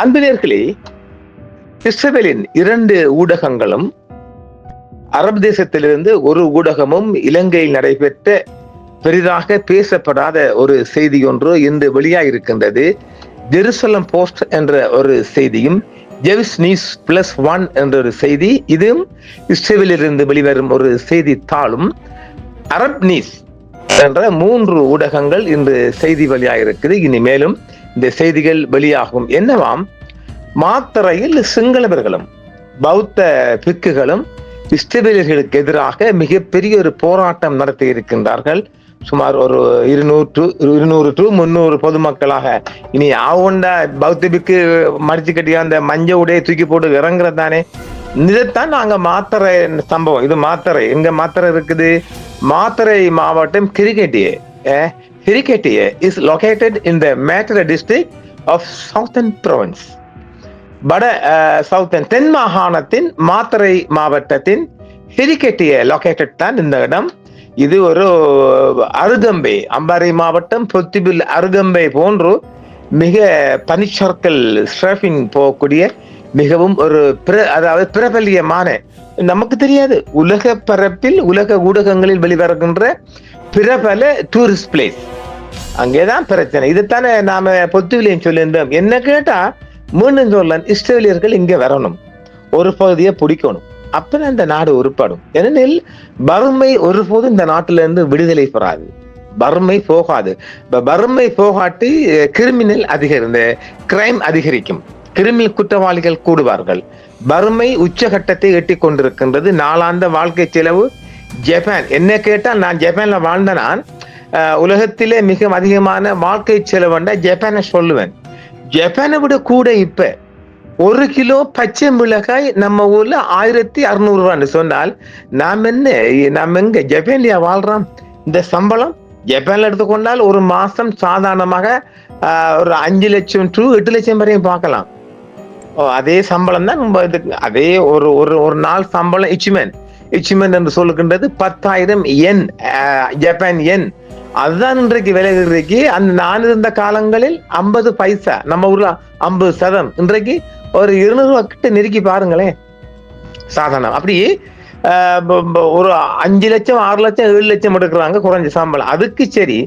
அன்பினர்களே, இஸ்ரவேலின் 2 ஊடகங்களும், அரபு தேசத்திலிருந்து ஒரு ஊடகமும் இலங்கையில் நடைபெற்ற பெரிதாக பேசப்படாத ஒரு செய்தி ஒன்று இன்று வெளியாயிருக்கின்றது. ஜெருசலம் போஸ்ட் என்ற ஒரு செய்தியும், ஜெவிஸ் நியூஸ் +1 என்ற ஒரு செய்தி, இதுவும் இஸ்ரேலிலிருந்து வெளிவரும் ஒரு செய்தித்தாளும், அரப் நியூஸ் என்ற 3 ஊடகங்கள் இன்று செய்தி வெளியாயிருக்குது. இனிமேலும் இந்த செய்திகள் வெளியாகும். என்னவாம், மாத்தறையில் சிங்களவர்களும் பௌத்த பிக்குகளும் இஸ்ரேலியர்களுக்கு எதிராக மிகப்பெரிய ஒரு போராட்டம் நடத்தி இருக்கின்றார்கள். சுமார் ஒரு 200 to 300 பொதுமக்களாக. இனி ஆவுண்டா பௌத்த பிக்கு மடிச்சு கட்டி அந்த மஞ்ச உடைய தூக்கி போட்டு இறங்குறது தானே. இதைத்தான் நாங்க மாத்தறை சம்பவம். இது மாத்தறை, எங்க மாத்தறை இருக்குது? மாத்தறை மாவட்டம் கிரிக்கெட்டியே is located in the Matara district of southern province. தென் மாகாணத்தின் மாத்தறை மாவட்டத்தின் கிரிக்கெட்டிய லொகேட்டட் தான் இந்த இடம். இது ஒரு அருகம்பை, அம்பாறை மாவட்டம் பொத்திபில் அருகம்பை போன்று மிக பனிச்சற்கள் ஸ்ட்ரஃபிங் போகக்கூடிய மிகவும் ஒரு அதாவது பிரபல்யமான, நமக்கு தெரியாது, உலக பரப்பில் உலக ஊடகங்களில் வெளிவருகின்ற பிரபல டூரிஸ்ட் பிளேஸ். அங்கேதான் பிரச்சனை. இதுதானே நாம பொத்துவிலையும் சொல்லியிருந்தோம். என்ன கேட்டா மீண்டும் சொல்லலாம், இஸ்ரேலியர்கள் இங்க வரணும், ஒரு பகுதியை பிடிக்கணும், அப்பதான் இந்த நாடு உருப்படும். ஏனெனில் வறுமை ஒருபோதும் இந்த நாட்டில இருந்து விடுதலை பெறாது. வறுமை போகாது. வறுமை போகாட்டி கிரிமினல் இந்த கிரைம் அதிகரிக்கும், கிரிமினல் குற்றவாளிகள் கூடுவார்கள். வறுமை உச்சகட்டத்தை எட்டி கொண்டிருக்கின்றது. நாளாந்த வாழ்க்கை செலவு, ஜப்பான், என்ன கேட்டால் நான் ஜப்பான்ல வாழ்ந்த நான் உலகத்திலே மிக அதிகமான வாழ்க்கை செலவுண்டா ஜப்பானை சொல்லுவேன். ஜப்பானை விட கூட இப்ப 1 கிலோ பச்சை மிளகாய் நம்ம ஊர்ல 1600 ரூபான்னு சொன்னால் நாம் எங்க ஜப்பான்லயா வாழ்றோம்? இந்த சம்பளம் ஜப்பான்ல எடுத்துக்கொண்டால் ஒரு மாசம் சாதாரணமாக ஒரு 5 லட்சம் to 8 லட்சம் வரையும் பார்க்கலாம். அதே சம்பளம் தான் அதே ஒரு நாள் சம்பளம். இச்சிமென் என்று சொல்லுகின்றது 10,000 yen, ஜப்பான் yen. அதுதான் இன்றைக்கு விலை. இன்றைக்கு அந்த நான் இருந்த காலங்களில் 50 பைசா, நம்ம ஊர்ல 50%, இன்றைக்கு ஒரு 200 ரூபா கிட்ட நெருக்கி பாருங்களேன் சாதாரணம். அப்படி ஒரு 5 லட்சம் 6 லட்சம் 7 லட்சம் எடுக்கிறாங்க குறைஞ்ச சம்பளம். அதுக்கு சரி,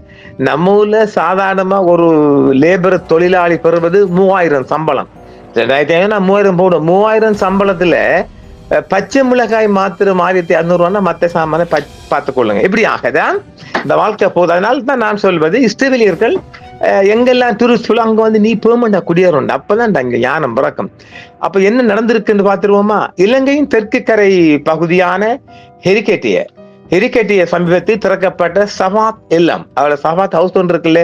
நம்ம ஊர்ல சாதாரணமா ஒரு லேபர் தொழிலாளி பெறுவது 3000 சம்பளம். 2000 போடும். 3000 சம்பளத்துல பச்சை மிளகாய் மாத்திரம் 1600 ரூபான்னா மத்த சாமான பார்த்துக் கொள்ளுங்க. இப்படி ஆகதான் இந்த வாழ்க்கை போகுது. அதனால தான் நான் சொல்வது, இஸ்ரேலியர்கள் எங்கெல்லாம் டூரிஸ்ட் அங்க வந்து நீ பெர்மனண்டா குடியேறணும், அப்பதான் அங்க யானம் பிறக்கும். அப்ப என்ன நடந்திருக்குன்னு பாத்துருவோமா? இலங்கையின் தெற்கு கரை பகுதியான ஹெரிகேட்டிய சமீபத்தில் திறக்கப்பட்ட சபாத் இல்லம், அவள சபாத் ஹவுஸ் ஒன்று இருக்குல்ல,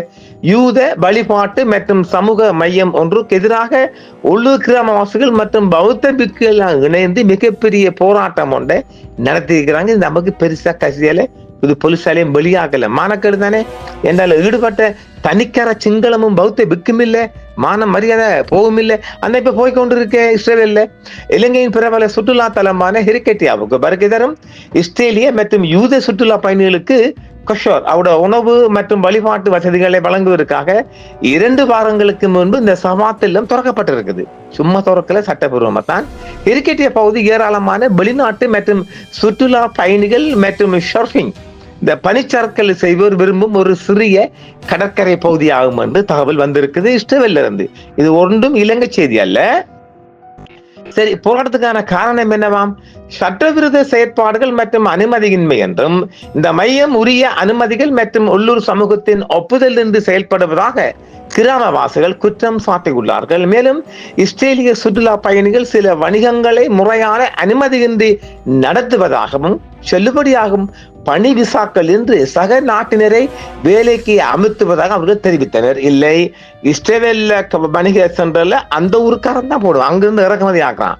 யூத வழிபாட்டு மற்றும் சமூக மையம் ஒன்றுக்கு எதிராக உள்ளூர் கிராமவாசிகள் மற்றும் பௌத்த பிக்குகள் இணைந்து மிகப்பெரிய போராட்டம் ஒன்றை நடத்தியிருக்கிறாங்க. இது நமக்கு பெருசா கசியல, இது பொலிசாலையும் வெளியாகல, மானக்கேடு தானே. என்றால் ஈடுபட்ட தனிக்கர சிங்களமும் பௌத்த பிக்கும் இல்லை, மான மரியாதை போகும் இல்லை. அந்த இப்ப போய்கொண்டிருக்க இஸ்ரேலில் இலங்கையின் பிரபல சுற்றுலா தலமான ஹெரிகேட்டியாவுக்கு வருகை தரும் இஸ்ரேலிய மற்றும் யூத சுற்றுலா பயணிகளுக்கு கஷோர் அவட உணவு மற்றும் வழிபாட்டு வசதிகளை வழங்குவதற்காக 2 வாரங்களுக்கு முன்பு இந்த சபாத்தில்லம் திறக்கப்பட்டிருக்குது. சும்மா திறக்கல, சட்டப்பூர்வமா தான். ஹெரிகேட்டிய பகுதி ஏராளமான வெளிநாட்டு மற்றும் சுற்றுலா பயணிகள் மற்றும் ஷர்ஃபிங், இந்த பனிச்சறுக்கல் செய்வோர் விரும்பும் ஒரு சிறிய கடற்கரை பகுதியாகும் என்று தகவல் வந்திருக்குது இஸ்ரேலில் இருந்து. இது ஒன்றும் இலங்கை செய்தி அல்ல. சரி, போராட்டத்துக்கான காரணம் என்னவாம்? சட்டவிரோத செயற்பாடுகள் மற்றும் அனுமதியின்மை என்றும், இந்த மையம் உரிய அனுமதிகள் மற்றும் உள்ளூர் சமூகத்தின் ஒப்புதல் இன்றி செயல்படுவதாக கிராமவாசிகள் குற்றம் சாட்டியுள்ளார்கள். மேலும் இஸ்ரேலிய சுற்றுலா பயணிகள் சில வணிகங்களை முறையான அனுமதியின்றி நடத்துவதாகவும், செல்லுபடியாகும் பணி விசாக்கள் என்று சக நாட்டினரை வேலைக்கு அமர்த்துவதாக அவர்கள் தெரிவித்தனர். இல்லை, இஸ்ரேல் வணிக சென்டர்ல அந்த ஊருக்காரன் தான் போடுவான், அங்கிருந்து இறக்குமதி ஆக்குறான்.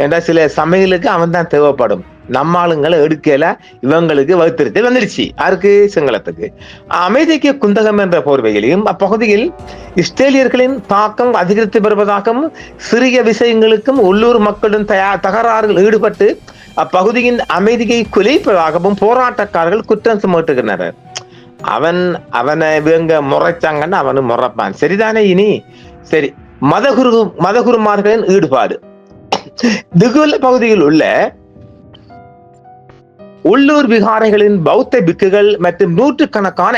ஏன்னா சில சமையலுக்கு அவன் தான் தேவைப்படும். நம்ம ஆளுங்களை எடுக்கல, இவங்களுக்கு வகுத்திருத்தல் வந்துருச்சு. யாருக்கு? சிங்களத்துக்கு. அமைதிக்கு குந்தகம் என்ற போர்வையிலையும் அப்பகுதியில் இஸ்ரேலியர்களின் தாக்கம் அதிகரித்து வருவதாகவும், சிறிய விஷயங்களுக்கும் உள்ளூர் மக்களுடன் தகராறுகள் ஈடுபட்டு அப்பகுதியின் அமைதியை குலைப்பதாகவும் போராட்டக்காரர்கள் குற்றம் சுமத்துகின்றனர். அவனை இவங்க முறைச்சாங்கன்னா அவனு முறைப்பான். சரிதானே? இனி சரி, மதகுருமார்களின் ஈடுபாடு. திகுவல்ல பகுதியில் உள்ள உள்ளூர் விகாரைகளின் பௌத்த பிக்குகள் மற்றும் நூற்றுக்கணக்கான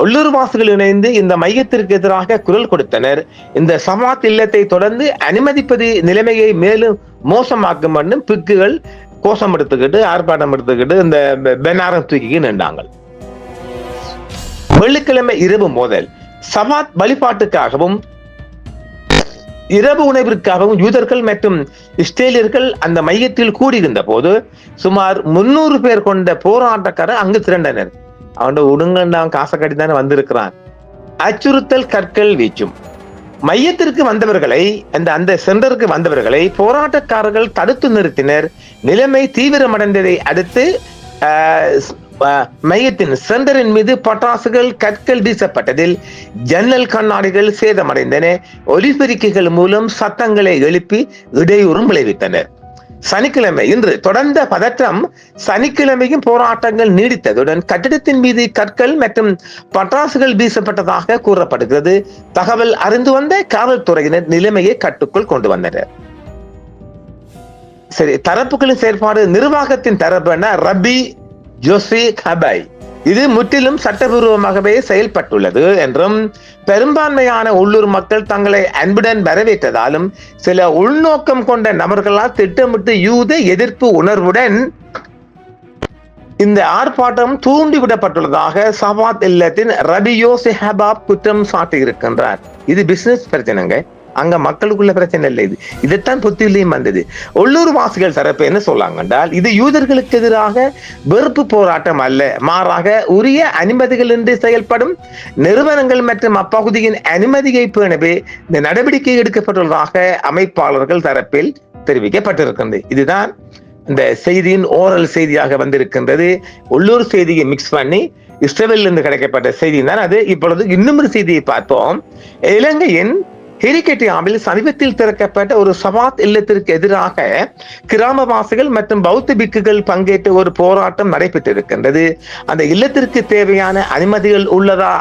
உள்ளூர்வாசிகள் இணைந்து இந்த மையத்திற்கு எதிராக குரல் கொடுத்தனர். இந்த சமாத் இல்லத்தை தொடர்ந்து அனுமதிப்பது நிலைமையை மேலும் மோசமாக்கும் என்றும் பிக்குகள் கோஷம் எடுத்துக்கிட்டு ஆர்ப்பாட்டம் எடுத்துக்கிட்டு இந்த பெனாரம் தூக்கி நின்றாங்க. வெள்ளிக்கிழமை இரவு முதல் சமாத் வழிபாட்டுக்காகவும் இரவு உணவிற்காகவும் யூதர்கள் மற்றும் இஸ்ரேலியர்கள் அந்த மையத்தில் கூடியிருந்த போது சுமார் 300 பேர் கொண்ட போராட்டக்காரர் அங்கு திரண்டனர். அவன் உடுங்கண்டான் காசை கட்டித்தானே வந்திருக்கிறான். அச்சுறுத்தல் கற்கள் வீச்சும். மையத்திற்கு வந்தவர்களை அந்த சென்டருக்கு வந்தவர்களை போராட்டக்காரர்கள் தடுத்து நிறுத்தினர். நிலைமை தீவிரமடைந்ததை அடுத்து மையத்தின் சென்டரின் மீது பட்டாசுகள் கற்கள் வீசப்பட்டதில் ஜன்னல் கண்ணாடிகள் சேதமடைந்தன. ஒலிபெருக்கிகள் மூலம் சத்தங்களை எழுப்பி இடையூறும் விளைவித்தனர். சனிக்கிழமை இன்று தொடர்ந்த பதற்றம். சனிக்கிழமையும் போராட்டங்கள் நீடித்ததுடன் கட்டிடத்தின் மீது கற்கள் மற்றும் பட்டாசுகள் வீசப்பட்டதாக கூறப்படுகிறது. தகவல் அறிந்து வந்த காவல்துறையினர் நிலைமையை கட்டுக்குள் கொண்டு வந்தனர். சரி, தரப்புகளின் செயற்பாடு. நிர்வாகத்தின் தரப்பு என ரபி ஜோசி கபாய் இது முற்றிலும் சட்டபூர்வமாகவே செயல்பட்டுள்ளது என்றும் பெரும்பான்மையான உள்ளூர் மக்கள் தங்களை அன்புடன் வரவேற்றதாலும் சில உள்நோக்கம் கொண்ட நபர்களால் திட்டமிட்டு யூத எதிர்ப்பு உணர்வுடன் இந்த ஆர்ப்பாட்டம் தூண்டிவிடப்பட்டுள்ளதாக சவாத் இல்லத்தின் ரபி யோசி ஹபாப் குற்றம் சாட்டியிருக்கின்றார். இது பிசினஸ் பிரச்சனைங்க, அங்க மக்களுக்குள்ள பிரச்சனை இல்லை. இதைத்தான் புத்தியிலையும் வந்தது. உள்ளூர் வாசிகள் தரப்பு என்ன சொல்லாங்க என்றால், இது யூதர்களுக்கு எதிராக வெறுப்பு போராட்டம் அல்ல, மாறாக உரிய அனுமதிகளின்றி செயல்படும் நிறுவனங்கள் மற்றும் அப்பகுதியின் அனுமதியை பேணவே இந்த நடவடிக்கை எடுக்கப்பட்டுள்ளதாக அமைப்பாளர்கள் தரப்பில் தெரிவிக்கப்பட்டிருக்கின்றது. இதுதான் இந்த செய்தியின் ஓரல் செய்தியாக வந்திருக்கின்றது. உள்ளூர் செய்தியை மிக்ஸ் பண்ணி இஸ்ரேலில் இருந்து கிடைக்கப்பட்ட செய்தி தான் அது. இப்பொழுது இன்னும் ஒரு செய்தியை பார்ப்போம். இலங்கையின் ஹெரிகேட்டியாவில் சமீபத்தில் திறக்கப்பட்ட ஒரு சவாத் இல்லத்திற்கு எதிராக கிராமவாசிகள் மற்றும் பௌத்த பிக்குகள் பங்கேற்ற ஒரு போராட்டம் நடைபெற்றிருக்கின்றது. அந்த இல்லத்திற்கு தேவையான அனுமதிகள் உள்ளதா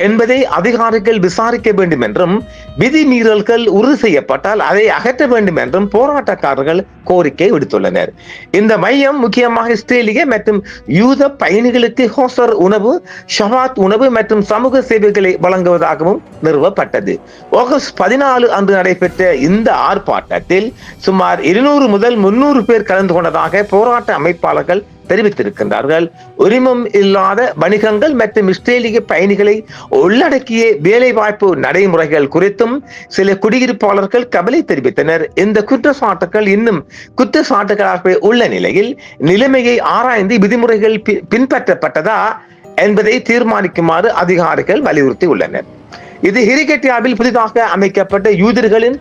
என்பதை அதிகாரிகள் விசாரிக்க வேண்டும் என்றும் விதிமீறல்கள் உறுதி செய்யப்பட்டால் அதை அகற்ற வேண்டும் என்றும் போராட்டக்காரர்கள் கோரிக்கை விடுத்துள்ளனர். இந்த மையம் முக்கியமாக இஸ்ரேலிய மற்றும் யூத பயணிகளுக்கு ஹோசர் உணவு, ஷவாத் உணவு மற்றும் சமூக சேவைகளை வழங்குவதாகவும் நிறுவப்பட்டது. ஆகஸ்ட் 14 அன்று நடைபெற்ற இந்த ஆர்ப்பாட்டத்தில் சுமார் 200 முதல் 300 பேர் கலந்து கொண்டதாக போராட்ட அமைப்பாளர்கள் தெரிவித்திருக்கின்றார்கள். உரிமம் இல்லாத வணிகங்கள் மற்றும் இஸ்ரேலிய பயணிகளை உள்ளடக்கிய வேலை வாய்ப்பு நடைமுறைகள் குறித்தும் சில குடியிருப்பாளர்கள் கவலை தெரிவித்தனர். இந்த குற்றச்சாட்டுகள் இன்னும் குற்றச்சாட்டுகளாகவே உள்ள நிலையில் நிலைமையை ஆராய்ந்து விதிமுறைகள் பின்பற்றப்பட்டதா என்பதை தீர்மானிக்குமாறு அதிகாரிகள் வலியுறுத்தி உள்ளனர். இது ஹெரிகேட்டியாவில் புதிதாக அமைக்கப்பட்ட யூதர்களின்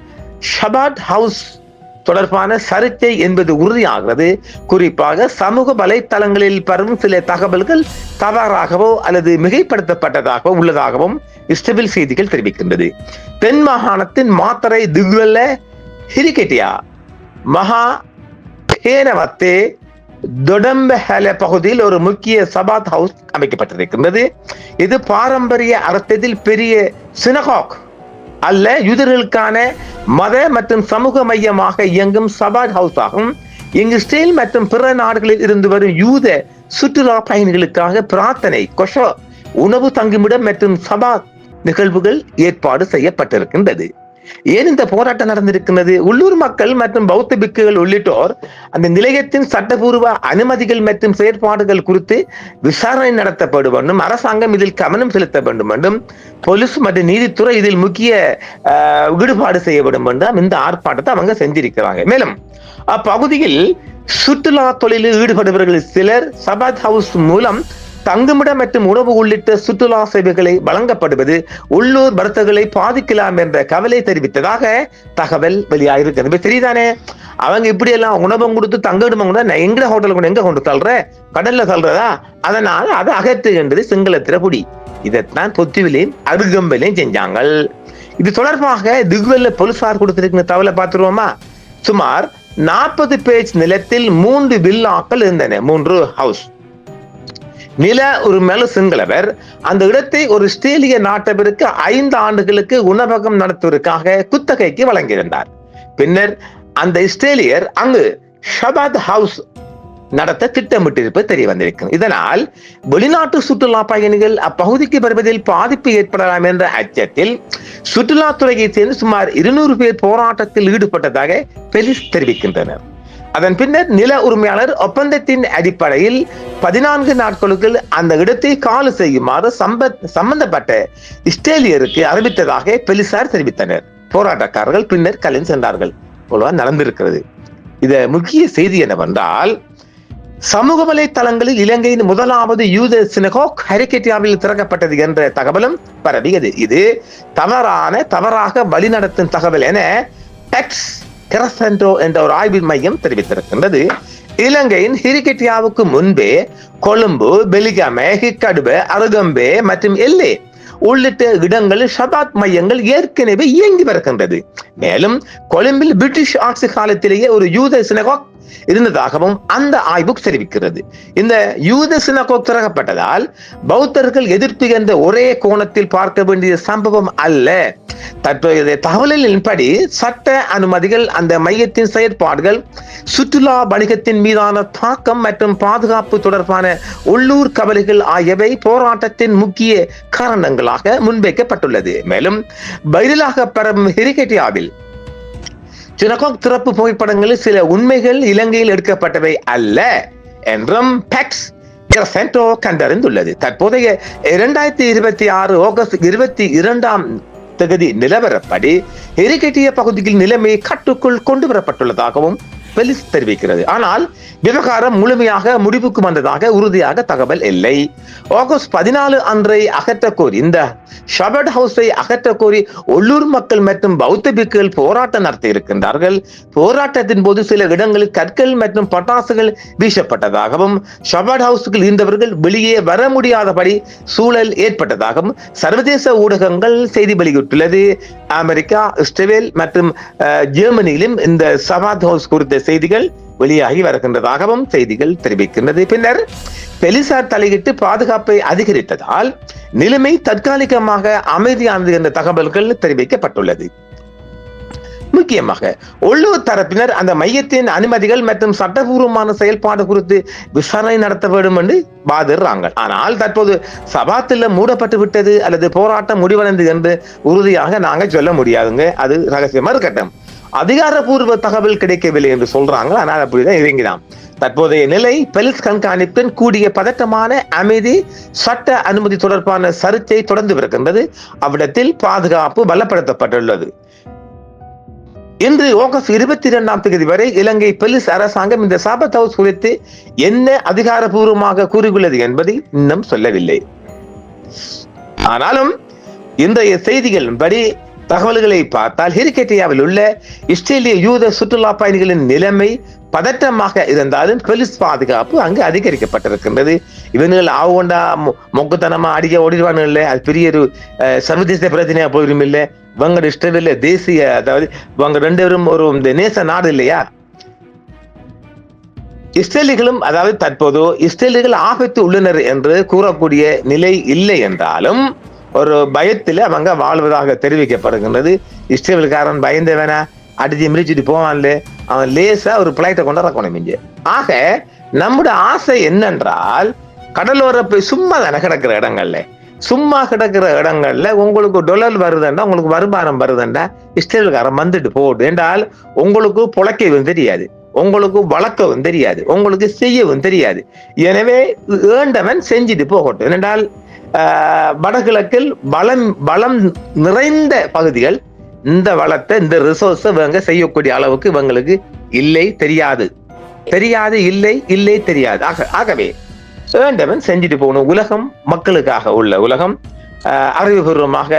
ஷபாட் ஹவுஸ் தொடர்பான சர்ச்சை என்பது உறுதியாகிறது. குறிப்பாக சமூக வலைத்தளங்களில் பரவும் சில தகவல்கள் தவறாகவோ அல்லது மிகைப்படுத்தப்பட்டதாகவோ உள்ளதாகவும் இஸ்ரேல் செய்திகள் தெரிவிக்கின்றது. தென் மாகாணத்தின் மாத்தரை திகுவல்ல ஹெரிகேட்டியா மகா பேனவத்தே தொடம்பஹல பகுதியில் ஒரு முக்கிய சபாத் ஹவுஸ் அமைக்கப்பட்டிருக்கின்றது. இது பாரம்பரிய அர்த்தத்தில் பெரிய சினகாக் அல்ல, யூதர்களுக்கான மத மற்றும் சமூக மையமாக இயங்கும் சபாத் ஹவுஸ் ஆகும். இங்கு இஸ்ரேல் மற்றும் பிற நாடுகளில் இருந்து வரும் யூத சுற்றுலா பயணிகளுக்காக பிரார்த்தனை, கொஷோ, உணவு தங்குமிடம் மற்றும் சபாத் நிகழ்வுகள் ஏற்பாடு செய்யப்பட்டிருக்கின்றது. ஏன் இந்த போராட்டம் நடந்திருக்கின்றது? உள்ளூர் மக்கள் மற்றும் பௌத்த பிக்குகள் உள்ளிட்டோர் அந்த நிலையத்தின் சட்டபூர்வ அனுமதிகள் மற்றும் செயற்பாடுகள் குறித்து விசாரணை நடத்தப்பட வேண்டும், அரசாங்கம் இதில் கவனம் செலுத்த வேண்டும் என்றும் போலீஸ் மற்றும் நீதித்துறை இதில் முக்கிய ஈடுபாடு செய்யப்படும் என்றும் இந்த ஆர்ப்பாட்டத்தை அவங்க செஞ்சிருக்கிறாங்க. மேலும் அப்பகுதியில் சுற்றுலா தொழிலில் ஈடுபடுபவர்கள் சிலர் சபாத் ஹவுஸ் மூலம் தங்குமிடம் மற்றும் உணவு உள்ளிட்ட சுற்றுலா சேவைகளை வழங்கப்படுவது உள்ளூர் வர்த்தகர்களை பாதிக்கலாம் என்ற கவலை தெரிவித்ததாக தகவல் வெளியாகிருக்கிறது. தெரியுதானே, அவங்க இப்படி எல்லாம் உணவம் கொடுத்து தங்கிடுமா கூட எங்க ஹோட்டல் எங்க கொண்டு தள்ளுற, கடல்ல தள்ளுறதா, அதனால அதை அகற்றுகின்றது சிங்களத்திர குடி. இதைத்தான் பொத்துவிலையும் அருகம்பலையும் செஞ்சாங்க. இது தொடர்பாக திகுவல்ல போலீசார் கொடுத்திருக்கிற தகவலை பார்த்துருவோமா? சுமார் 40 பேஜ் நிலத்தில் 3 வில்லாக்கள் இருந்தன, 3 ஹவுஸ். நில உரிமையாளர் சிங்களவர் அந்த இடத்தை ஒரு ஆஸ்திரேலிய நாட்டவருக்கு 5 ஆண்டுகளுக்கு உணவகம் நடத்துவதற்காக குத்தகைக்கு வழங்கியிருந்தார். பின்னர் அந்த ஆஸ்திரேலியர் அங்கு ஷபாத் ஹவுஸ் நடத்த திட்டமிட்டிருப்பது தெரிய வந்திருக்கிறது. இதனால் வெளிநாட்டு சுற்றுலா பயணிகள் அப்பகுதிக்கு வருவதில் பாதிப்பு ஏற்படலாம் என்ற அச்சத்தில் சுற்றுலாத்துறையை சேர்ந்து சுமார் 200 பேர் போராட்டத்தில் ஈடுபட்டதாக போலீஸ் தெரிவிக்கின்றனர். அதன் பின்னர் நில உரிமையாளர் ஒப்பந்தத்தின் அடிப்படையில் 14 நாட்களுக்குள் அந்த இடத்தை காலி செய்யுமாறு சம்பந்தப்பட்ட ஆஸ்திரேலியருக்கு அறிவித்ததாக போலீசார் தெரிவித்தனர். போராட்டக்காரர்கள் பின்னர் கலைந்து சென்றார்கள் போல நடந்திருக்கிறது. இத முக்கிய செய்தி என்னவென்றால், சமூக வலைத்தளங்களில் இலங்கையின் முதலாவது யூத சினகோக் ஹரிகேட்டியாவில் திறக்கப்பட்டது என்ற தகவலும் பரவியது. இது தவறாக வழிநடத்தும் தகவல் என டெக்ஸ் கிரசென்டோ என்ற ஒரு ஆய்வு மையம் தெரிவித்திருக்கின்றது. இலங்கையின் ஹிரிகேட்டியாவுக்கு முன்பே கொழும்பு, பெலிகமே, ஹிக்கடுபே, அருகம்பே மற்றும் எல்லே உள்ளிட்ட இடங்களில் ஷபாத் மையங்கள் ஏற்கனவே இயங்கி வருகின்றது. மேலும் கொழும்பில் பிரிட்டிஷ் ஆட்சி காலத்திலேயே ஒரு யூத சினகோக் இருந்ததாகவும் அந்த ஆய்வு தெரிவிக்கிறது. இந்த யூத சினகோக் திறக்கப்பட்டதால் பௌத்தர்கள் எதிர்ப்பு என்ற ஒரே கோணத்தில் பார்க்க வேண்டிய சம்பவம் அல்ல. தற்போதைய தகவலின்படி சட்ட அனுமதிகள், அந்த மையத்தின் செயற்பாடுகள், சுற்றுலா வணிகத்தின் மீதான தாக்கம் மற்றும் பாதுகாப்பு தொடர்பான உள்ளூர் கவலைகள் ஆகியவை போராட்டத்தின் முக்கிய காரணங்களாக முன்வைக்கப்பட்டுள்ளது. மேலும் வைரலாக பரவும் ஹிரிகேட்டியாவில் சினகோக் திறப்பு புகைப்படங்களில் சில உண்மைகள் இலங்கையில் எடுக்கப்பட்டவை அல்ல என்றும் டெக்ஸ் கிரசென்டோ கண்டறிந்துள்ளது. தற்போதைய 2026 ஆகஸ்ட் 22ஆம் தேதி நிலவரப்படி ஹிரிகேட்டியா பகுதியில் நிலைமை கட்டுக்குள் கொண்டு வரப்பட்டுள்ளதாகவும் போலீஸ் தெரிவிக்கிறது. ஆனால் விவகாரம் முழுமையாக முடிவுக்கு வந்ததாக உறுதியாக தகவல் இல்லை. ஆகஸ்ட் 14 அன்றை அகற்றக்கோரி இந்த ஷபாத் ஹவுஸை அகற்றக்கோரி உள்ளூர் மக்கள் மற்றும் பௌத்த பிக்குகள் போராட்டம் நடத்தி இருக்கின்றார்கள். போராட்டத்தின் போது சில இடங்களில் கற்கள் மற்றும் பட்டாசுகள் வீசப்பட்டதாகவும் ஷபாத் ஹவுஸுக்கு இருந்தவர்கள் வெளியே வர முடியாதபடி சூழல் ஏற்பட்டதாகவும் சர்வதேச ஊடகங்கள் செய்தி வெளியிட்டுள்ளது. அமெரிக்கா, இஸ்ரேல் மற்றும் ஜெர்மனியிலும் இந்த ஷபாத் ஹவுஸ் குறித்த செய்திகள் வெளியாகி வருகின்றதாகவும் செய்திகள் தெரிவிக்கின்றது. பின்னர் போலீசார் தலையிட்டு பாதுகாப்பை அதிகரித்ததால் நிலைமை தற்காலிகமாக அமைதியானது என்ற தகவல்கள் தெரிவிக்கப்பட்டுள்ளது. முக்கியமாக உள்ளூர் தரப்பினர் அந்த மையத்தின் அனுமதிகள் மற்றும் சட்டபூர்வமான செயல்பாடு குறித்து விசாரணை நடத்த வேண்டும் என்று வாதிடுறாங்க. ஆனால் தற்போது சபாத்தில் மூடப்பட்டு விட்டது அல்லது போராட்டம் முடிவடைந்தது என்று உறுதியாக நாங்க சொல்ல முடியாதுங்க. அது ரகசியமா இருக்கட்டும். அதிகாரப்பூர்வ தகவல் கிடைக்கவில்லை என்று சொல்றாங்க. ஆனால் அப்படிதான் இறங்கினான். தற்போதைய நிலை போலீஸ் கண்காணிப்புடன் கூடிய பதட்டமான அமைதி, சட்ட அனுமதி தொடர்பான சர்ச்சை தொடர்ந்து வருகின்றது. அவ்விடத்தில் பாதுகாப்பு பலப்படுத்தப்பட்டுள்ளது. இன்று ஆகஸ்ட் 22ஆம் தேதி வரை இலங்கை போலீஸ் அரசாங்கம் இந்த ஷபாத் ஹவுஸ் குறித்து என்ன அதிகாரப்பூர்வமாக கூறியுள்ளது என்பதை இன்னும் சொல்லவில்லை. ஆனாலும் இன்றைய செய்திகளின் படி தகவல்களை பார்த்தால் ஹிரிகேட்டியாவில் உள்ள இஸ்ரேலிய யூத சுற்றுலா பயணிகளின் நிலைமை பதற்றமாக இருந்தாலும் போலீஸ் பாதுகாப்பு அங்கு அதிகரிக்கப்பட்டிருக்கின்றது. இவர்கள் ஆவுண்டா மொக்குத்தனமா அடிக்க ஓடிடுவானு இல்லை, அது பெரிய ஒரு சர்வதேச பிரச்சனையா போயிடும் இல்லை. இவங்க இஷ்டவில்லை தேசிய, அதாவது இவங்க 2 பேரும் ஒரு இந்த நேச நாடு இல்லையா. இஸ்ரேலிகளும், அதாவது தற்போது இஸ்ரேலிகள் ஆபத்து உள்ளனர் என்று கூறக்கூடிய நிலை இல்லை என்றாலும் ஒரு பயத்தில் அவங்க வாழ்வதாக தெரிவிக்கப்படுகின்றது. இஸ்ரேலுக்காரன் பயந்தவனா அடிச்சு மிரிச்சிட்டு போவான்ல, அவன் லேசா ஒரு பிளைட்டை கொண்டு இறக்கணும் இங்க. ஆக நம்முடைய ஆசை என்னென்றால், கடலோர போய் சும்மா தானே கிடக்கிற இடங்கள்ல, சும்மா கிடக்கிற இடங்கள்ல உங்களுக்கு டொலர் வருதுண்டா, உங்களுக்கு வருமானம் வருதுண்டா, இஸ்ரேலுக்காரன் வந்துட்டு போடு என்றால் உங்களுக்கு பொழைக்கவும் தெரியாது, உங்களுக்கு வளர்க்கவும் தெரியாது, உங்களுக்கு செய்யவும் தெரியாது. எனவே ஏண்டவன் செஞ்சுட்டு போகட்டும். ஏனென்றால் வடகிழக்கில் வளம் நிறைந்த பகுதிகள், இந்த வளத்தை, இந்த ரிசோர்ஸை இவங்க செய்யக்கூடிய அளவுக்கு இவங்களுக்கு இல்லை, தெரியாது, இல்லை தெரியாது. ஆகவே வேண்டவன் செஞ்சுட்டு போகணும். உலகம் மக்களுக்காக உள்ள உலகம், அறிவுபூர்வமாக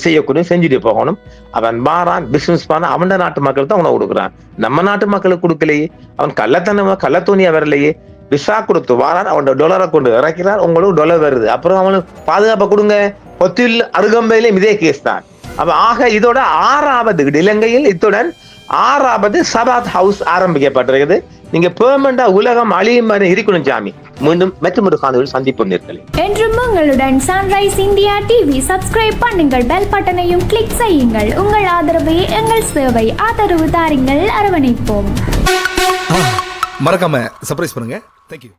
செய்யக்கூடிய செஞ்சுட்டு போகணும். அவன் மாறான் பிசினஸ் பண்ண அவன் நாட்டு மக்கள் தான் உணவு கொடுக்குறான், நம்ம நாட்டு மக்களுக்கு கொடுக்கலையே. அவன் கள்ளத்தோனியா வரலையே. விசா கொடுத்து வாரான், அவனோட டொலரை கொண்டு இறக்கிறான், உங்களுக்கு டொலர் வருது. அப்புறம் அவனுக்கு பாதுகாப்பை கொடுங்க. பொத்தில் அருகம்பையிலும் இதே கேஸ் தான். ஆக இதோட 6வது இலங்கையில் இத்துடன் 6வது ஷபாத் ஹவுஸ் ஆரம்பிக்கப்பட்டிருக்கிறது. நீங்க பெர்மனண்டா உலகம் அழியும் வரை இருக்கணும் சாமி. மீண்டும் மற்றொரு காணொளியில் சந்திப்போம் நேர்களே. என்றும் உங்களுடன் சன்ரைஸ் இந்தியா டிவி. சப்ஸ்கிரைப் பண்ணுங்கள், பெல் பட்டனையும் கிளிக் செய்யுங்கள். உங்கள் ஆதரவே எங்கள் சேவை. ஆதரவு தாருங்கள், அரவணைப்போம். மறக்காம சர்ப்ரைஸ் பண்ணுங்க. தேங்க்யூ.